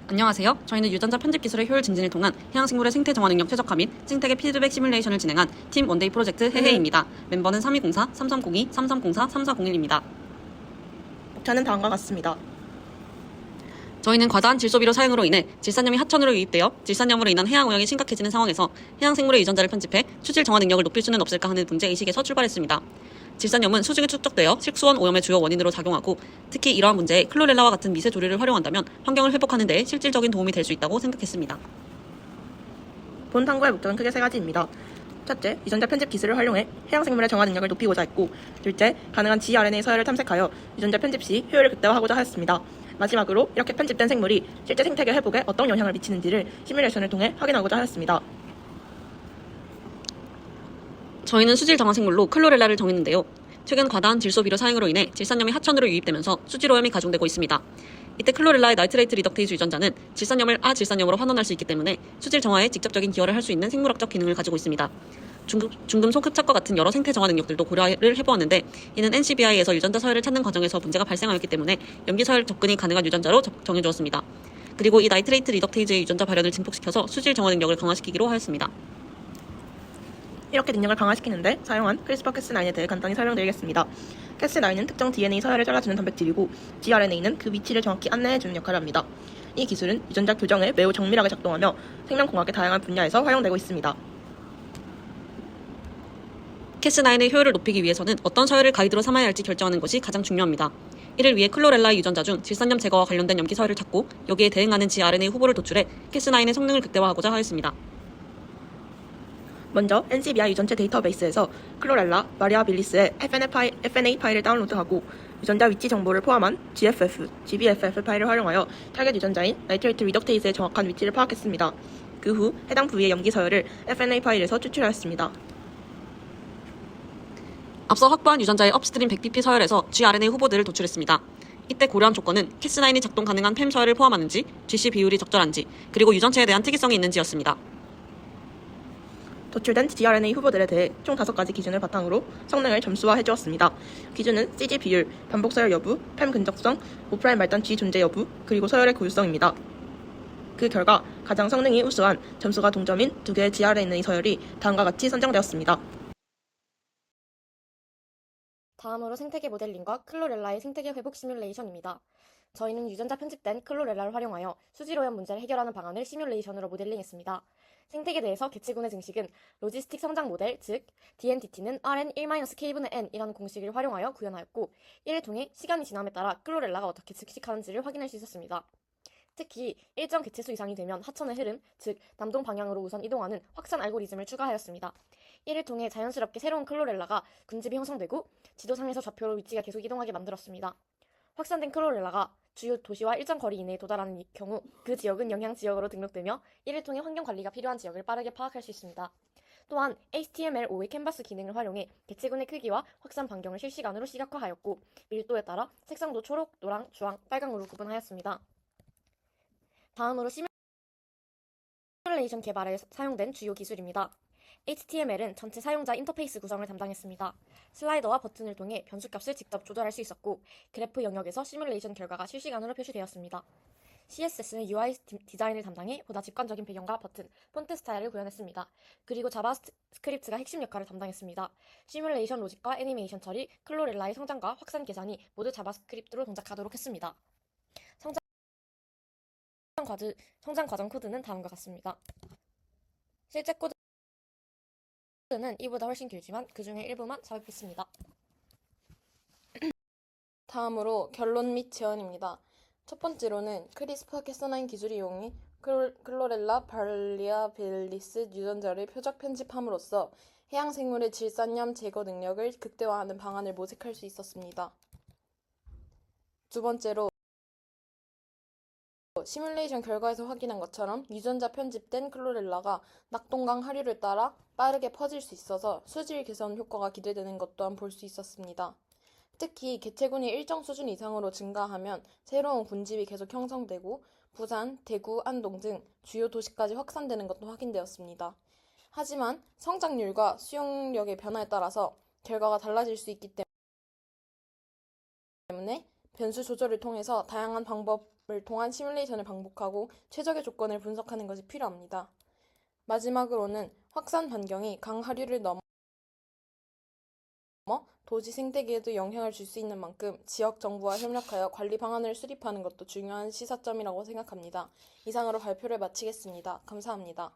안녕하세요. 저희는 유전자 편집 기술의 효율 증진을 통한 해양생물의 생태 정화 능력 최적화 및 생태계 피드백 시뮬레이션을 진행한 팀 원데이 프로젝트 해해입니다. 멤버는 3204, 3302, 3304, 3401입니다. 목차는 다음과 같습니다. 저희는 과다한 질소비료 사용으로 인해 질산염이 하천으로 유입되어 질산염으로 인한 해양 오염이 심각해지는 상황에서 해양생물의 유전자를 편집해 수질 정화 능력을 높일 수는 없을까 하는 문제의식에서 출발했습니다. 질산염은 수중에 축적되어 식수원 오염의 주요 원인으로 작용하고 특히 이러한 문제에 클로렐라와 같은 미세 조류를 활용한다면 환경을 회복하는 데 실질적인 도움이 될 수 있다고 생각했습니다. 본 탐구의 목적은 크게 세 가지입니다. 첫째, 유전자 편집 기술을 활용해 해양생물의 정화 능력을 높이고자 했고, 둘째, 가능한 gRNA 서열을 탐색하여 유전자 편집 시 효율을 극대화하고자 하였습니다. 마지막으로 이렇게 편집된 생물이 실제 생태계 회복에 어떤 영향을 미치는지를 시뮬레이션을 통해 확인하고자 하였습니다. 저희는 수질 정화 생물로 클로렐라를 정했는데요. 최근 과다한 질소비료 사용으로 인해 질산염이 하천으로 유입되면서 수질 오염이 가중되고 있습니다. 이때 클로렐라의 나이트레이트 리덕테이즈 유전자는 질산염을 아질산염으로 환원할 수 있기 때문에 수질 정화에 직접적인 기여를 할 수 있는 생물학적 기능을 가지고 있습니다. 중금속 흡착과 같은 여러 생태 정화 능력들도 고려를 해보았는데 이는 NCBI에서 유전자 서열을 찾는 과정에서 문제가 발생하였기 때문에 염기 서열 접근이 가능한 유전자로 정해주었습니다. 그리고 이 나이트레이트 리덕테이즈의 유전자 발현을 증폭시켜서 수질 정화 능력을 강화시키기로 하였습니다. 이렇게 능력을 강화시키는데 사용한 크리스퍼-캐스9에 대해 간단히 설명드리겠습니다. 캐스9은 특정 DNA 서열을 잘라주는 단백질이고 gRNA는 그 위치를 정확히 안내해주는 역할을 합니다. 이 기술은 유전자 교정에 매우 정밀하게 작동하며 생명공학의 다양한 분야에서 활용되고 있습니다. 캐스9의 효율을 높이기 위해서는 어떤 서열을 가이드로 삼아야 할지 결정하는 것이 가장 중요합니다. 이를 위해 클로렐라의 유전자 중 질산염 제거와 관련된 염기 서열을 찾고 여기에 대응하는 gRNA 후보를 도출해 캐스9의 성능을 극대화하고자 하였습니다. 먼저 NCBI 유전체 데이터베이스에서 클로렐라, 마리아빌리스의 FNA 파일을 다운로드하고 유전자 위치 정보를 포함한 GFF, GBFF 파일을 활용하여 타겟 유전자인 나이트레이트 리덕테이즈의 정확한 위치를 파악했습니다. 그 후 해당 부위의 염기 서열을 FNA 파일에서 추출하였습니다. 앞서 확보한 유전자의 업스트림 100pp 서열에서 gRNA 후보들을 도출했습니다. 이때 고려한 조건은 캐스9이 작동 가능한 팸 서열을 포함하는지, GC 비율이 적절한지, 그리고 유전체에 대한 특이성이 있는지였습니다. 도출된 gRNA 후보들에 대해 총 5가지 기준을 바탕으로 성능을 점수화해 주었습니다. 기준은 CG 비율, 반복 서열 여부, 팸 근적성, O' 말단 G 존재 여부, 그리고 서열의 고유성입니다. 그 결과 가장 성능이 우수한 점수가 동점인 2개의 gRNA 서열이 다음과 같이 선정되었습니다. 다음으로 생태계 모델링과 클로렐라의 생태계 회복 시뮬레이션입니다. 저희는 유전자 편집된 클로렐라를 활용하여 수질 오염 문제를 해결하는 방안을 시뮬레이션으로 모델링했습니다. 생태계 내에서 개체군의 증식은 로지스틱 성장 모델, 즉 DNTT는 Rn1-K분의 N이라는 공식을 활용하여 구현하였고, 이를 통해 시간이 지남에 따라 클로렐라가 어떻게 증식하는지를 확인할 수 있었습니다. 특히 일정 개체수 이상이 되면 하천의 흐름, 즉 남동 방향으로 우선 이동하는 확산 알고리즘을 추가하였습니다. 이를 통해 자연스럽게 새로운 클로렐라가 군집이 형성되고 지도상에서 좌표로 위치가 계속 이동하게 만들었습니다. 확산된 클로렐라가 주요 도시와 일정 거리 이내에 도달하는 경우 그 지역은 영향지역으로 등록되며 이를 통해 환경관리가 필요한 지역을 빠르게 파악할 수 있습니다. 또한 HTML5의 캔버스 기능을 활용해 개체군의 크기와 확산 반경을 실시간으로 시각화하였고 밀도에 따라 색상도 초록, 노랑, 주황, 빨강으로 구분하였습니다. 다음으로 시뮬레이션 개발에 사용된 주요 기술입니다. HTML은 전체 사용자 인터페이스 구성을 담당했습니다. 슬라이더와 버튼을 통해 변수값을 직접 조절할 수 있었고, 그래프 영역에서 시뮬레이션 결과가 실시간으로 표시되었습니다. CSS는 UI 디자인을 담당해 보다 직관적인 배경과 버튼, 폰트 스타일을 구현했습니다. 그리고 자바스크립트가 핵심 역할을 담당했습니다. 시뮬레이션 로직과 애니메이션 처리, 클로렐라의 성장과 확산 계산이 모두 자바스크립트로 동작하도록 했습니다. 성장 과정 코드는 다음과 같습니다. 실제 코드는 이보다 훨씬 길지만 그 중에 일부만 삽입했습니다. 다음으로 결론 및 제언입니다. 첫 번째로는 크리스퍼-캐스9 기술을 이용해 클로렐라 바리아빌리스 유전자를 표적 편집함으로써 해양생물의 질산염 제거 능력을 극대화하는 방안을 모색할 수 있었습니다. 두 번째로 시뮬레이션 결과에서 확인한 것처럼 유전자 편집된 클로렐라가 낙동강 하류를 따라 빠르게 퍼질 수 있어서 수질 개선 효과가 기대되는 것 또한 볼 수 있었습니다. 특히 개체군이 일정 수준 이상으로 증가하면 새로운 군집이 계속 형성되고 부산, 대구, 안동 등 주요 도시까지 확산되는 것도 확인되었습니다. 하지만 성장률과 수용력의 변화에 따라서 결과가 달라질 수 있기 때문에 변수 조절을 통해서 다양한 방법 통한 시뮬레이션을 반복하고 최적의 조건을 분석하는 것이 필요합니다. 마지막으로는 확산 반경이 강하류를 넘어 도시 생태계에도 영향을 줄 수 있는 만큼 지역 정부와 협력하여 관리 방안을 수립하는 것도 중요한 시사점이라고 생각합니다. 이상으로 발표를 마치겠습니다. 감사합니다.